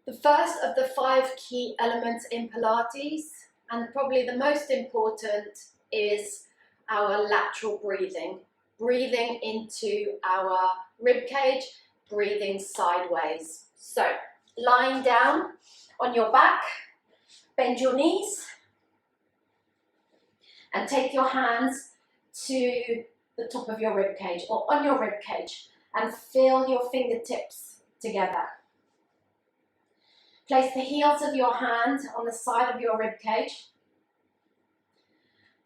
The first of the 5 key elements in Pilates, and probably the most important, is our lateral breathing. Breathing into our rib cage, breathing sideways. So, lying down on your back, bend your knees, and take your hands to the top of your rib cage or on your rib cage and feel your fingertips together. Place the heels of your hand on the side of your rib cage.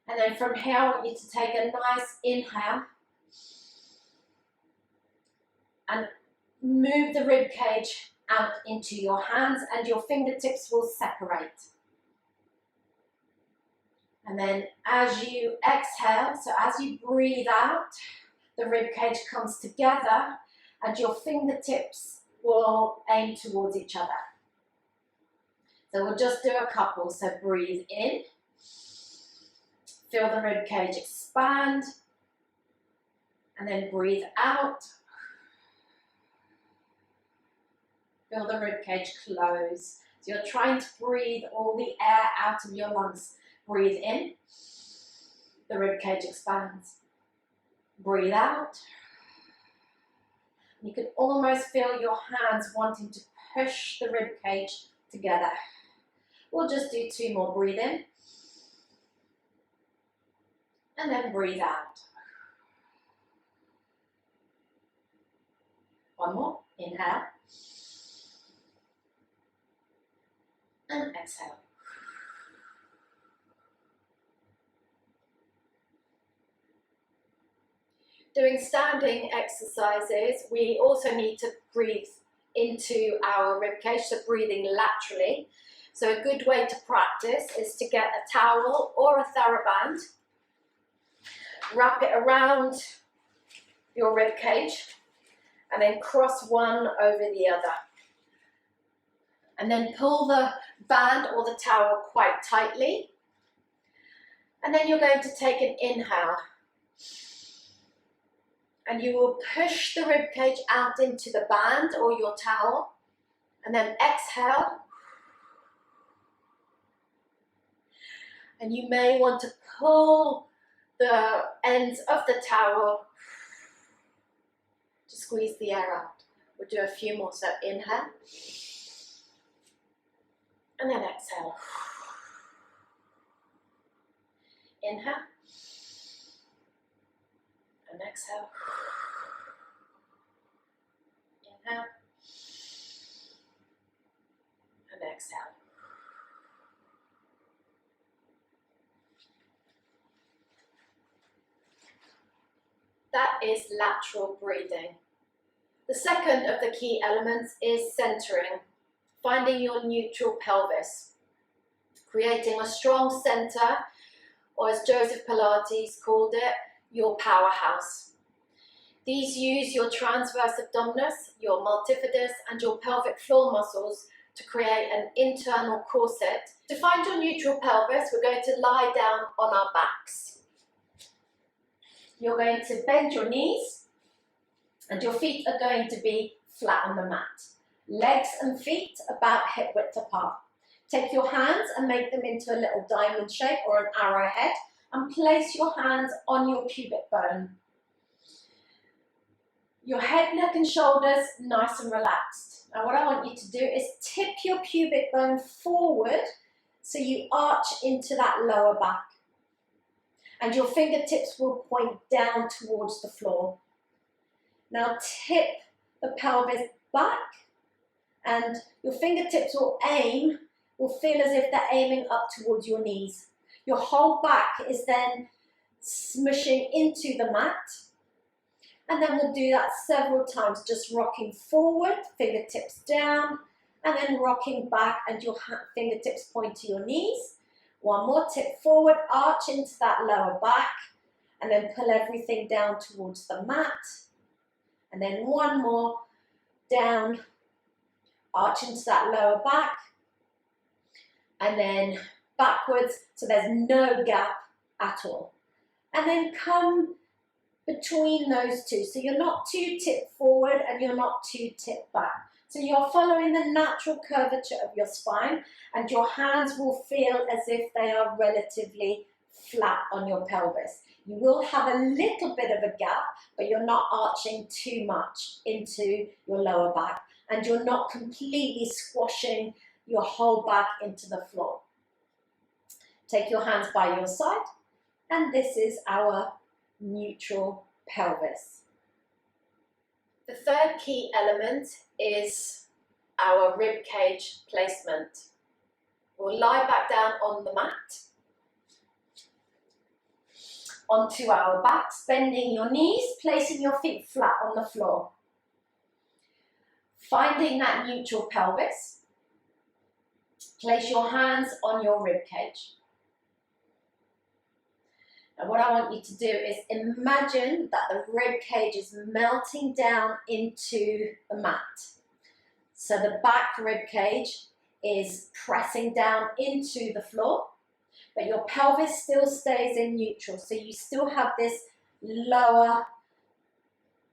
And then from here, I want you to take a nice inhale and move the rib cage out into your hands, and your fingertips will separate. And then as you exhale, so as you breathe out, the rib cage comes together and your fingertips will aim towards each other. So we'll just do a couple. So breathe in, feel the rib cage expand, and then breathe out. Feel the rib cage close. So you're trying to breathe all the air out of your lungs. Breathe in, the rib cage expands. Breathe out. You can almost feel your hands wanting to push the rib cage together. We'll just do 2 more. Breathe in, and then breathe out. 1 more. Inhale, and exhale. Doing standing exercises, we also need to breathe into our rib cage, so breathing laterally. So a good way to practice is to get a towel or a TheraBand, wrap it around your rib cage, and then cross one over the other. And then pull the band or the towel quite tightly. And then you're going to take an inhale. And you will push the rib cage out into the band or your towel. And then exhale. And you may want to pull the ends of the towel to squeeze the air out. We'll do a few more. So inhale. And then exhale. Inhale. And exhale. Inhale. And exhale. That is lateral breathing. The second of the key elements is centering, finding your neutral pelvis, creating a strong center, or as Joseph Pilates called it, your powerhouse. These use your transverse abdominis, your multifidus, and your pelvic floor muscles to create an internal corset. To find your neutral pelvis, we're going to lie down on our backs. You're going to bend your knees, and your feet are going to be flat on the mat. Legs and feet about hip width apart. Take your hands and make them into a little diamond shape or an arrowhead, and place your hands on your pubic bone. Your head, neck and shoulders nice and relaxed. Now what I want you to do is tip your pubic bone forward so you arch into that lower back. And your fingertips will point down towards the floor. Now tip the pelvis back, and your fingertips will feel as if they're aiming up towards your knees. Your whole back is then smushing into the mat. And then we'll do that several times, just rocking forward, fingertips down, and then rocking back and your fingertips point to your knees. 1 more, tip forward, arch into that lower back, and then pull everything down towards the mat. And then 1 more, down, arch into that lower back, and then backwards, so there's no gap at all. And then come between those two, so you're not too tipped forward and you're not too tipped back. So you're following the natural curvature of your spine, and your hands will feel as if they are relatively flat on your pelvis. You will have a little bit of a gap, but you're not arching too much into your lower back, and you're not completely squashing your whole back into the floor. Take your hands by your side, and this is our neutral pelvis. The third key element is our rib cage placement. We'll lie back down on the mat, onto our backs, bending your knees, placing your feet flat on the floor. Finding that neutral pelvis, place your hands on your rib cage. Now what I want you to do is imagine that the rib cage is melting down into the mat. So the back rib cage is pressing down into the floor, but your pelvis still stays in neutral. So you still have this lower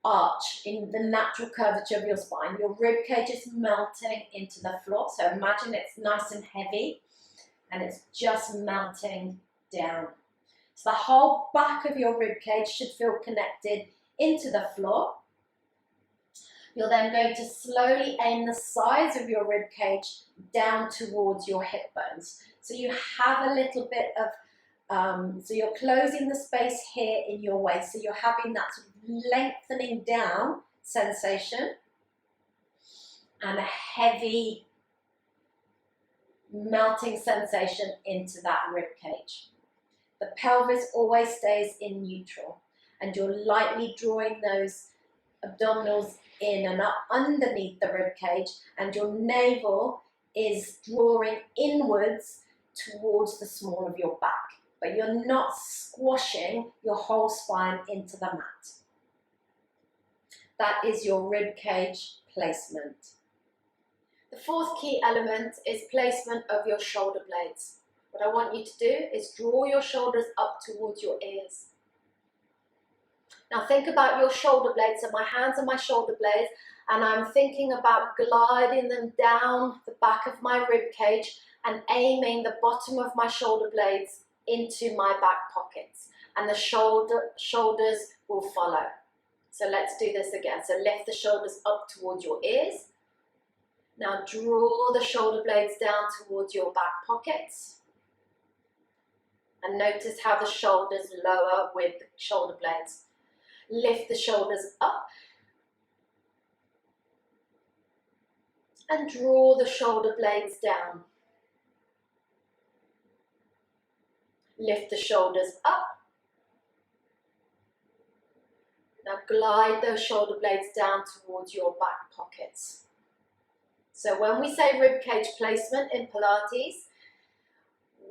arch in the natural curvature of your spine. Your rib cage is melting into the floor. So imagine it's nice and heavy and it's just melting down. So the whole back of your rib cage should feel connected into the floor. You're then going to slowly aim the sides of your rib cage down towards your hip bones. So you have a little bit of, so you're closing the space here in your waist. So you're having that sort of lengthening down sensation and a heavy melting sensation into that rib cage. The pelvis always stays in neutral, and you're lightly drawing those abdominals in and up underneath the rib cage, and your navel is drawing inwards towards the small of your back, but you're not squashing your whole spine into the mat. That is your rib cage placement. The fourth key element is placement of your shoulder blades. What I want you to do is draw your shoulders up towards your ears. Now think about your shoulder blades. So my hands are my shoulder blades, and I'm thinking about gliding them down the back of my rib cage and aiming the bottom of my shoulder blades into my back pockets, and the shoulders will follow. So let's do this again. So lift the shoulders up towards your ears. Now draw the shoulder blades down towards your back pockets. And notice how the shoulders lower with the shoulder blades. Lift the shoulders up. And draw the shoulder blades down. Lift the shoulders up. Now glide those shoulder blades down towards your back pockets. So when we say rib cage placement in Pilates,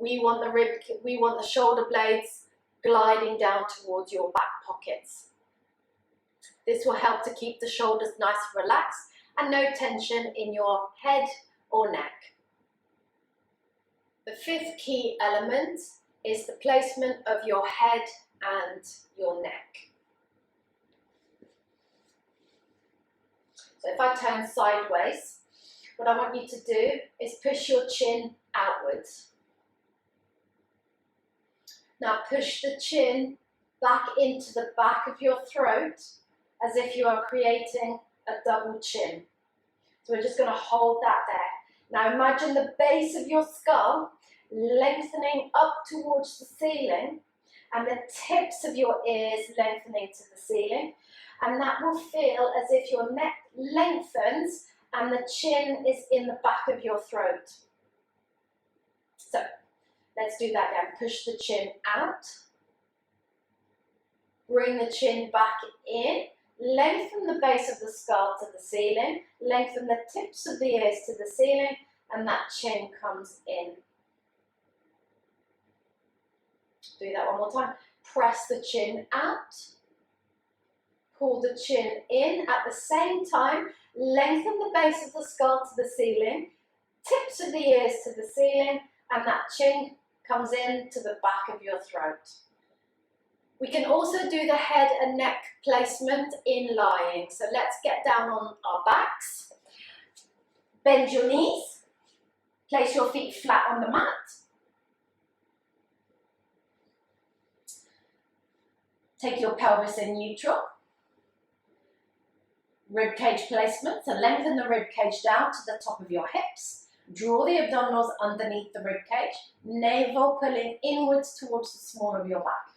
we want the shoulder blades gliding down towards your back pockets. This will help to keep the shoulders nice and relaxed and no tension in your head or neck. The fifth key element is the placement of your head and your neck. So if I turn sideways, what I want you to do is push your chin outwards. Now push the chin back into the back of your throat as if you are creating a double chin. So we're just going to hold that there. Now imagine the base of your skull lengthening up towards the ceiling and the tips of your ears lengthening to the ceiling. And that will feel as if your neck lengthens and the chin is in the back of your throat. So let's do that again. Push the chin out. Bring the chin back in. Lengthen the base of the skull to the ceiling. Lengthen the tips of the ears to the ceiling. And that chin comes in. Do that one more time. Press the chin out. Pull the chin in. At the same time, lengthen the base of the skull to the ceiling. Tips of the ears to the ceiling. And that chin comes in to the back of your throat. We can also do the head and neck placement in lying. So let's get down on our backs. Bend your knees. Place your feet flat on the mat. Take your pelvis in neutral. Rib cage placement, so lengthen the rib cage down to the top of your hips. Draw the abdominals underneath the rib cage. Navel pulling inwards towards the small of your back.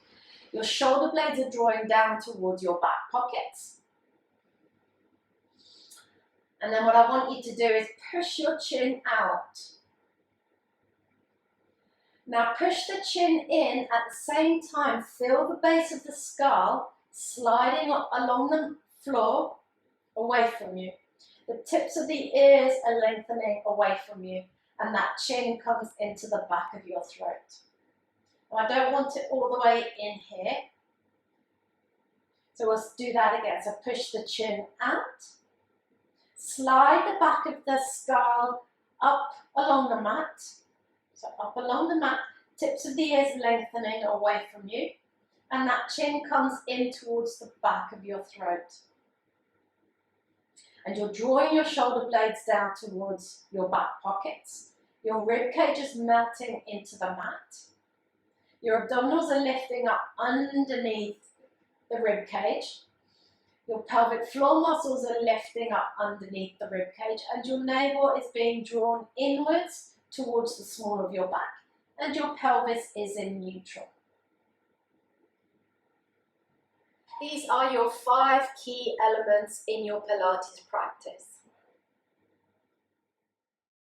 Your shoulder blades are drawing down towards your back pockets. And then what I want you to do is push your chin out. Now push the chin in at the same time. Feel the base of the skull sliding along the floor away from you. The tips of the ears are lengthening away from you, and that chin comes into the back of your throat. Now, I don't want it all the way in here. So we'll do that again. So push the chin out. Slide the back of the skull up along the mat. So up along the mat, tips of the ears lengthening away from you, and that chin comes in towards the back of your throat. And you're drawing your shoulder blades down towards your back pockets. Your rib cage is melting into the mat. Your abdominals are lifting up underneath the rib cage. Your pelvic floor muscles are lifting up underneath the rib cage, and your navel is being drawn inwards towards the small of your back, and your pelvis is in neutral. These are your 5 key elements in your Pilates practice.